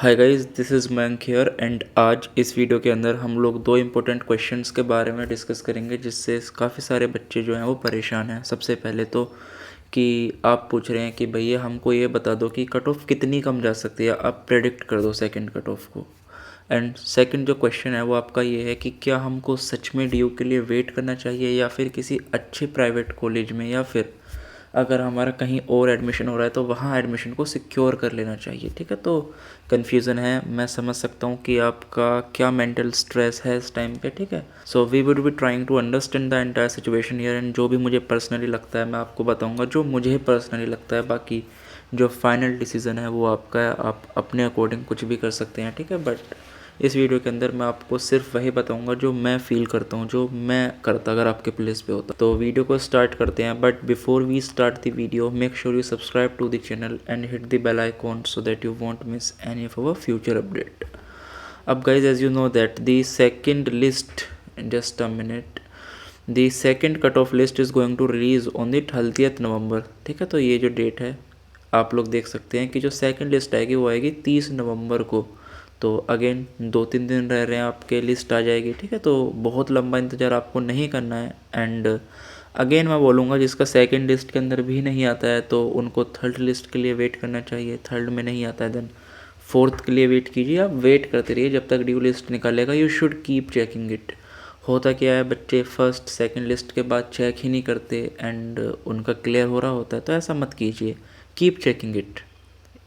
Hi guys, this is Mayank here and आज इस video के अंदर हम लोग दो इम्पोर्टेंट क्वेश्चंस के बारे में डिस्कस करेंगे जिससे काफ़ी सारे बच्चे जो हैं वो परेशान हैं। सबसे पहले तो कि आप पूछ रहे हैं कि भैया हमको ये बता दो कि कट ऑफ कितनी कम जा सकती है, आप प्रेडिक्ट कर दो सेकंड कट ऑफ को। एंड सेकंड जो क्वेश्चन है वो आपका ये है कि क्या हमको सच में ड्यू के लिए वेट करना चाहिए या फिर किसी अच्छे प्राइवेट कॉलेज में, या फिर अगर हमारा कहीं और एडमिशन हो रहा है तो वहाँ एडमिशन को सिक्योर कर लेना चाहिए। ठीक है, तो कन्फ्यूज़न है, मैं समझ सकता हूँ कि आपका क्या मेंटल स्ट्रेस है इस टाइम पे। ठीक है, so we would be trying to understand the entire situation here and जो भी मुझे पर्सनली लगता है मैं आपको बताऊँगा जो मुझे पर्सनली लगता है। बाकी जो फाइनल डिसीज़न है वो आपका है, आप अपने अकॉर्डिंग कुछ भी कर सकते हैं। ठीक है, बट इस वीडियो के अंदर मैं आपको सिर्फ वही बताऊंगा जो मैं फील करता हूँ, जो मैं करता अगर आपके प्लेस पे होता। तो वीडियो को स्टार्ट करते हैं, but before we start the video make sure you subscribe to the channel and hit the bell icon so that you won't miss any of our future update. अब guys, as you know that the second list, just a minute, the second cut off list is going to release on the 30 November. ठीक है, तो ये जो date है आप लोग देख सकते हैं कि जो सेकंड लिस्ट आएगी वो आएगी 30 नवंबर को। तो अगेन 2-3 दिन रह रहे हैं, आपके लिस्ट आ जाएगी। ठीक है, तो बहुत लंबा इंतज़ार आपको नहीं करना है। एंड अगेन मैं बोलूँगा जिसका सेकंड लिस्ट के अंदर भी नहीं आता है तो उनको थर्ड लिस्ट के लिए वेट करना चाहिए। थर्ड में नहीं आता है देन फोर्थ के लिए वेट कीजिए। आप वेट करते रहिए जब तक ड्यू लिस्ट निकालेगा। You should keep checking it. होता क्या है, बच्चे फर्स्ट सेकंड लिस्ट के बाद चेक ही नहीं करते एंड उनका क्लियर हो रहा होता है, तो ऐसा मत कीजिए, कीप चेकिंग इट।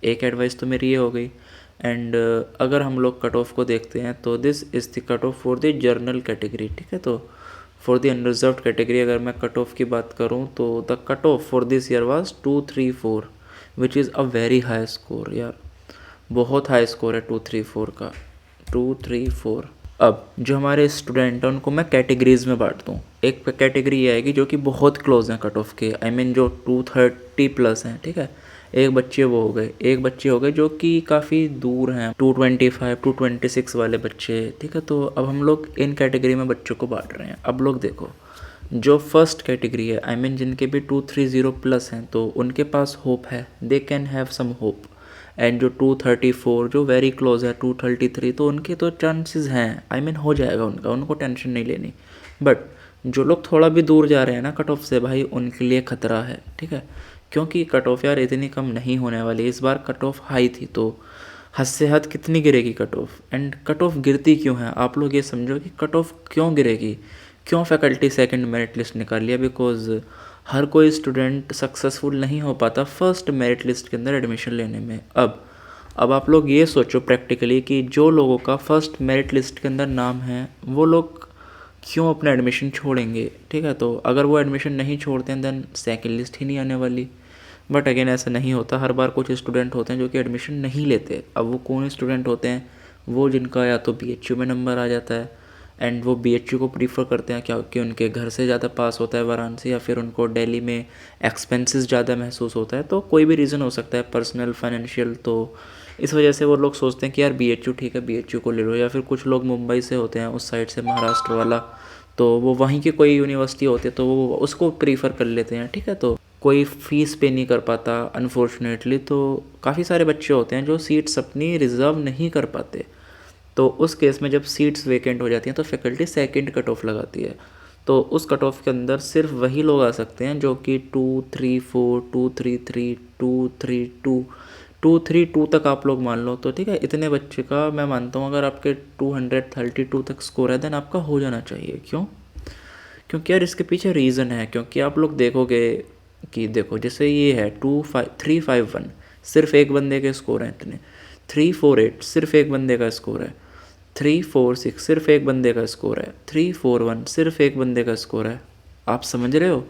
एक एडवाइस तो मेरी ये हो गई। एंड अगर हम लोग कट ऑफ को देखते हैं तो this is the cut off for the general category. ठीक है, तो फॉर द अनरिजर्व्ड कैटेगरी अगर मैं कट ऑफ की बात करूँ तो the cut off for this year was 234 which is a very high score. यार बहुत हाई स्कोर है 234 का, 234। अब जो हमारे स्टूडेंट हैं उनको मैं कैटेगरीज में बांट दूँ। एक कैटेगरी ये आएगी जो कि बहुत क्लोज हैं कट ऑफ के, आई मीन जो 230 प्लस हैं। ठीक है, एक बच्चे वो हो गए, एक बच्चे हो गए जो कि काफ़ी दूर हैं, 225 226 वाले बच्चे। ठीक है, तो अब हम लोग इन कैटेगरी में बच्चों को बांट रहे हैं। अब लोग देखो, जो फर्स्ट कैटेगरी है, आई मीन जिनके भी 230 प्लस हैं तो उनके पास होप है, they can have some hope. And जो 234 जो वेरी क्लोज है 233, तो उनके तो चांसेस हैं, आई मीन हो जाएगा उनका, उनको टेंशन नहीं लेनी। बट जो लोग थोड़ा भी दूर जा रहे हैं ना कट ऑफ से, भाई उनके लिए खतरा है। ठीक है, क्योंकि कट ऑफ यार इतनी कम नहीं होने वाली। इस बार कट ऑफ हाई थी तो हद से हद कितनी गिरेगी cut off. And cut off गिरती क्यों है, आप लोग ये समझो कि कट ऑफ क्यों गिरेगी, क्यों फैकल्टी सेकंड मेरिट लिस्ट निकाल लिया। बिकॉज हर कोई स्टूडेंट सक्सेसफुल नहीं हो पाता फर्स्ट मेरिट लिस्ट के अंदर एडमिशन लेने में। अब आप लोग ये सोचो प्रैक्टिकली कि जो लोगों का फर्स्ट मेरिट लिस्ट के अंदर नाम है वो लोग क्यों अपना एडमिशन छोड़ेंगे। ठीक है, तो अगर वो एडमिशन नहीं छोड़ते हैं देन सेकंड लिस्ट ही नहीं आने वाली। बट अगेन ऐसा नहीं होता, हर बार कुछ स्टूडेंट होते हैं जो कि एडमिशन नहीं लेते। अब वो कौन स्टूडेंट होते हैं, वो जिनका या तो BHU में नंबर आ जाता है एंड वो BHU को प्रीफर करते हैं क्योंकि उनके घर से ज़्यादा पास होता है वाराणसी, या फिर उनको दिल्ली में एक्सपेंसेस ज़्यादा महसूस होता है। तो कोई भी रीज़न हो सकता है, पर्सनल, फाइनेंशियल। तो इस वजह से वो लोग सोचते हैं कि यार BHU ठीक है, BHU को ले लो। या फिर कुछ लोग मुंबई से होते हैं, उस साइड से, महाराष्ट्र वाला, तो वो वहीं की कोई यूनिवर्सिटी होती है तो वो उसको प्रीफर कर लेते हैं। ठीक है, तो कोई फ़ीस पे नहीं कर पाता अनफॉर्चुनेटली, तो काफ़ी सारे बच्चे होते हैं जो सीट्स अपनी रिज़र्व नहीं कर पाते। तो उस केस में जब सीट्स वेकेंट हो जाती हैं तो फैकल्टी सेकंड कट ऑफ लगाती है। तो उस कट ऑफ के अंदर सिर्फ वही लोग आ सकते हैं जो कि 234 233 232 232 तक आप लोग मान लो। तो ठीक है, इतने बच्चे का मैं मानता हूँ अगर आपके 232 तक स्कोर है देन आपका हो जाना चाहिए। क्यों? क्योंकि यार इसके पीछे रीज़न है। क्योंकि आप लोग देखोगे कि देखो जैसे ये है 351 सिर्फ एक बंदे के स्कोर हैं इतने, 348 सिर्फ एक बंदे का स्कोर है, 346 सिर्फ एक बंदे का स्कोर है, 341 सिर्फ एक बंदे का स्कोर है। आप समझ रहे हो,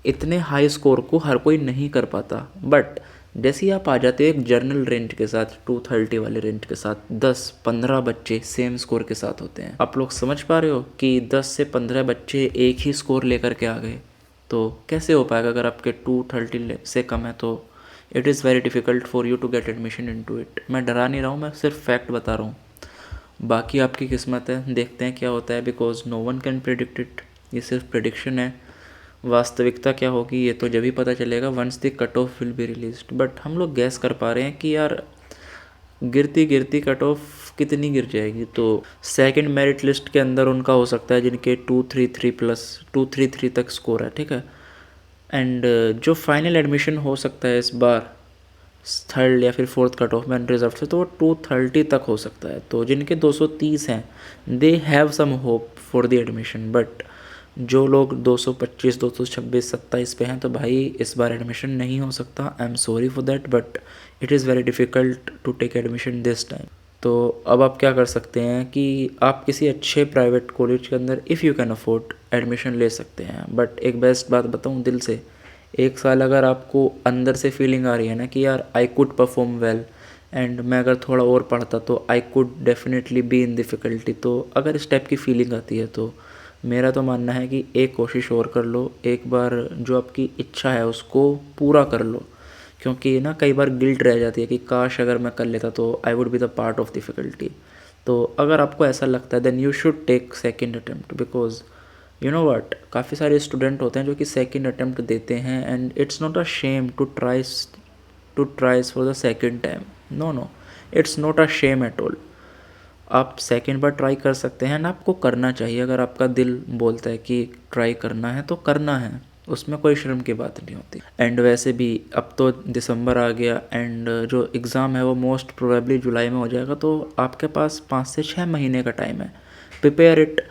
इतने हाई स्कोर को हर कोई नहीं कर पाता। बट जैसे ही आप आ जाते हो एक जर्नल रेंज के साथ, 230 वाले रेंज के साथ, 10-15 बच्चे सेम स्कोर के साथ होते हैं। आप लोग समझ पा रहे हो कि 10 से 15 बच्चे एक ही स्कोर लेकर के आ गए, तो कैसे हो पाएगा अगर आपके 230 से कम है। तो it is very difficult for you to get admission into it. मैं डरा नहीं रहा हूँ, मैं सिर्फ फैक्ट बता रहा हूँ। बाकी आपकी किस्मत है, देखते हैं क्या होता है। Because no one can predict it, ये सिर्फ प्रिडिक्शन है। वास्तविकता क्या होगी ये तो जब ही पता चलेगा once the cutoff will be released. But हम लोग गैस कर पा रहे हैं कि यार गिरती गिरती कट ऑफ कितनी गिर जाएगी, तो सेकंड मेरिट लिस्ट के अंदर उनका हो सकता है जिनके 233 प्लस 233 तक स्कोर है, ठीक है। एंड जो फाइनल एडमिशन हो सकता है इस बार थर्ड या फिर फोर्थ कट ऑफ में रिजर्व से, तो वो 230 तक हो सकता है। तो जिनके 230 हैं they have some hope for the admission, but जो लोग 225 226 27 पे हैं तो भाई इस बार एडमिशन नहीं हो सकता। I am sorry for that, but it is very difficult to take admission this time. तो अब आप क्या कर सकते हैं कि आप किसी अच्छे प्राइवेट कॉलेज के अंदर if you can afford admission ले सकते हैं। बट एक बेस्ट बात बताऊं दिल से, एक साल अगर आपको अंदर से फीलिंग आ रही है ना कि यार I could perform well and मैं अगर थोड़ा और पढ़ता तो I could definitely be in difficulty, तो अगर इस टाइप की फीलिंग आती है तो मेरा तो मानना है कि एक कोशिश और कर लो, एक बार जो आपकी इच्छा है उसको पूरा कर लो। क्योंकि ना कई बार गिल्ट रह जाती है कि काश अगर मैं कर लेता तो I would be the part of difficulty. तो अगर आपको ऐसा लगता है then you should take second attempt, because you know what, काफ़ी सारे स्टूडेंट होते हैं जो कि सेकेंड अटैम्प्ट देते हैं and it's not a shame to tries for the second time. No no, it's not a shame at all. आप second बार ट्राई कर सकते हैं ना, आपको करना चाहिए। अगर आपका दिल बोलता है कि ट्राई करना है तो करना है, उसमें कोई शर्म की बात नहीं होती। एंड वैसे भी अब तो दिसंबर आ गया एंड जो एग्ज़ाम है वो मोस्ट प्रोबेबली जुलाई में हो जाएगा, तो आपके पास 5 से 6 महीने का टाइम है। प्रिपेयर इट,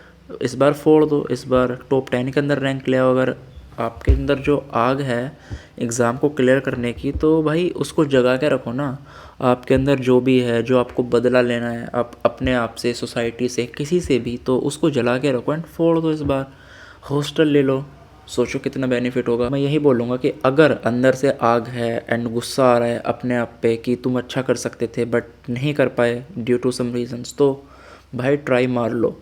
इस बार फोड़ दो, इस बार टॉप 10 के अंदर रैंक ले आओ। अगर आपके अंदर जो आग है एग्ज़ाम को क्लियर करने की तो भाई उसको जगा के रखो ना। आपके अंदर जो भी है, जो आपको बदला लेना है आप अपने आप से, सोसाइटी से, किसी से भी, तो उसको जला के रखो एंड फोड़ दो। इस बार हॉस्टल ले लो, सोचो कितना बेनिफिट होगा। मैं यही बोलूँगा कि अगर अंदर से आग है एंड गुस्सा आ रहा है अपने आप पे कि तुम अच्छा कर सकते थे बट नहीं कर पाए ड्यू टू सम रीजंस, तो भाई ट्राई मार लो।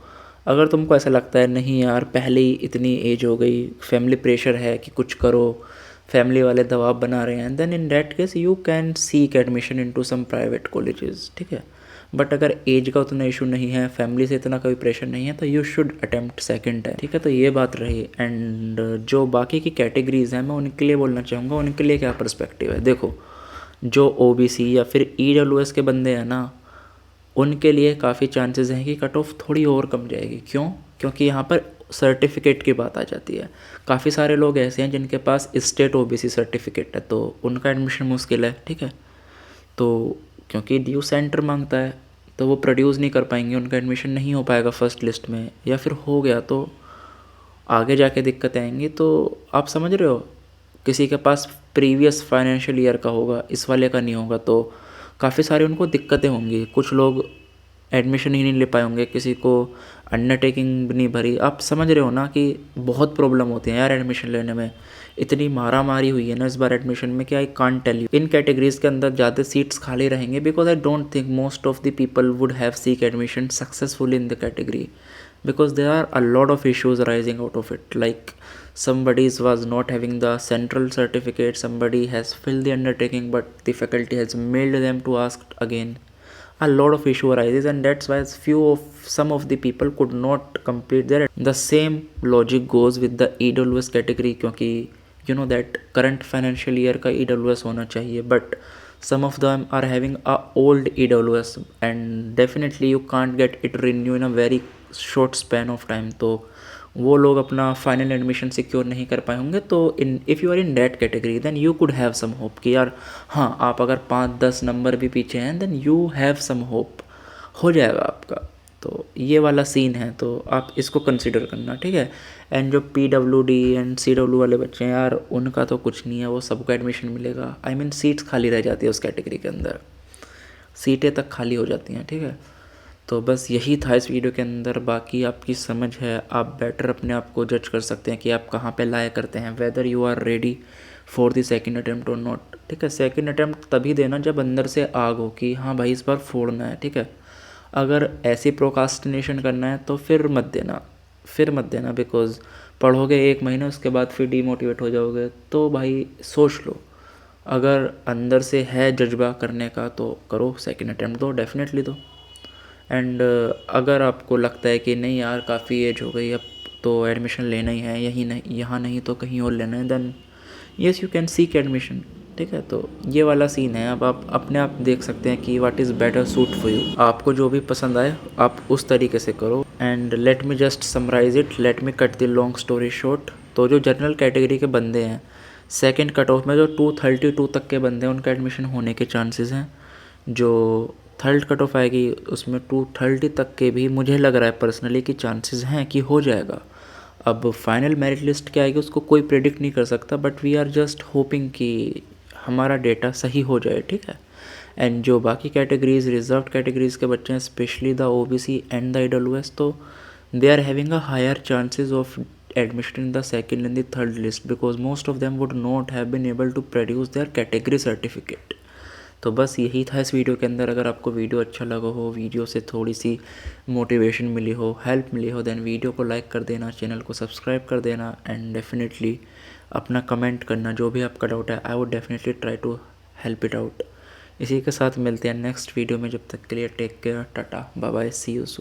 अगर तुमको ऐसा लगता है नहीं यार पहले ही इतनी एज हो गई, फैमिली प्रेशर है कि कुछ करो, फैमिली वाले दबाव बना रहे हैं, then in that case you can seek admission into some private colleges, ठीक है। बट अगर एज का उतना इशू नहीं है, फैमिली से इतना कोई प्रेशर नहीं है, तो you should attempt second time, ठीक है। तो ये बात रही। एंड जो बाकी की कैटेगरीज हैं मैं उनके लिए बोलना चाहूँगा, उनके लिए क्या पर्सपेक्टिव है। देखो, जो ओबीसी या फिर ईडब्ल्यूएस के बंदे हैं ना, उनके लिए काफ़ी चांसेस हैं कि कट ऑफ थोड़ी और कम जाएगी। क्यों? क्योंकि यहाँ पर सर्टिफिकेट की बात आ जाती है। काफ़ी सारे लोग ऐसे हैं जिनके पास स्टेट ओबीसी सर्टिफिकेट है, तो उनका एडमिशन मुश्किल है, ठीक है। तो क्योंकि ड्यू सेंटर मांगता है तो वो प्रोड्यूस नहीं कर पाएंगे, उनका एडमिशन नहीं हो पाएगा फर्स्ट लिस्ट में, या फिर हो गया तो आगे जाके दिक्कत आएंगी। तो आप समझ रहे हो, किसी के पास प्रीवियस फाइनेंशियल ईयर का होगा, इस वाले का नहीं होगा, तो काफ़ी सारे उनको दिक्कतें होंगी। कुछ लोग एडमिशन ही नहीं ले पाए होंगे, किसी को अंडरटेकिंग भी नहीं भरी। आप समझ रहे हो ना कि बहुत प्रॉब्लम होती है यार एडमिशन लेने में। इतनी मारा मारी हुई है ना इस बार एडमिशन में कि I can't tell you. In categories के अंदर ज़्यादा सीट्स खाली रहेंगे because I don't think most of the people would have seek admission successful in the category, because there are a lot of issues arising out of it, like somebody was not having the central certificate, somebody has filled the undertaking but the faculty has mailed them to ask again. A lot of issue arises and that's why some of the people could not complete their. The same logic goes with the EWS category, क्योंकि you know that current financial year का EWS होना चाहिए, but some of them are having a old EWS and definitely you can't get it renew in a very short span of time, तो वो लोग अपना final admission secure नहीं कर पाए होंगे। तो if you are in that category then you could have some hope कि यार हाँ, आप अगर 5-10 नंबर भी पीछे हैं then you have some hope, हो जाएगा आपका। तो ये वाला सीन है, तो आप इसको कंसिडर करना, ठीक है। एंड जो PWD एंड CW वाले बच्चे हैं यार, उनका तो कुछ नहीं है, वो सबको एडमिशन मिलेगा। आई मीन सीट्स खाली रह जाती है उस कैटेगरी के अंदर, सीटें तक खाली हो जाती हैं, ठीक है। तो बस यही था इस वीडियो के अंदर। बाकी आपकी समझ है, आप बेटर अपने आप को जज कर सकते हैं कि आप कहाँ पे लाया करते हैं, whether you are ready for the second attempt और नॉट, ठीक है। सेकंड अटैम्प्ट तभी देना जब अंदर से आग हो कि हाँ भाई इस बार फोड़ना है, ठीक है। अगर ऐसी प्रोकास्टिनेशन करना है तो फिर मत देना, बिकॉज पढ़ोगे 1 महीना उसके बाद फिर डीमोटिवेट हो जाओगे। तो भाई सोच लो, अगर अंदर से है जज्बा करने का तो करो, सेकंड अटैम्प्ट दो, डेफिनेटली दो। एंड अगर आपको लगता है कि नहीं यार काफ़ी एज हो गई अब तो एडमिशन लेना ही है, यहीं नहीं, यहाँ नहीं तो कहीं और लेना है, then yes you can seek admission, ठीक है। तो ये वाला सीन है। अब आप अपने आप देख सकते हैं कि what is better suit for you. आपको जो भी पसंद आए आप उस तरीके से करो। And let me just summarise it, let me cut the long story short. तो जो जनरल कैटेगरी के बंदे हैं, सेकंड कट ऑफ में जो 232 तक के बंदे हैं उनका एडमिशन होने के चांसेस हैं। जो थर्ड कट ऑफ आएगी उसमें 230 तक के भी मुझे लग रहा है पर्सनली कि चांसेस हैं कि हो जाएगा। अब फाइनल मेरिट लिस्ट क्या आएगी उसको कोई प्रेडिक्ट नहीं कर सकता, but we are just hoping कि हमारा डेटा सही हो जाए, ठीक है। एंड जो बाकी कैटेगरीज, रिजर्व कैटेगरीज के बच्चे हैं, specially the OBC and the EWS, तो they are having a higher chances of admission in the second and the third list because most of them would not have been able to produce their category certificate। तो बस यही था इस video के अंदर। अगर आपको वीडियो अच्छा लगा हो, वीडियो से थोड़ी सी मोटिवेशन मिली हो, हेल्प मिली हो, देन वीडियो को लाइक कर देना, चैनल को सब्सक्राइब कर देना एंड डेफिनेटली अपना कमेंट करना जो भी आपका डाउट है। I would definitely try to help it out. इसी के साथ मिलते हैं नेक्स्ट वीडियो में। जब तक के लिए take care, tata, bye bye, see you soon.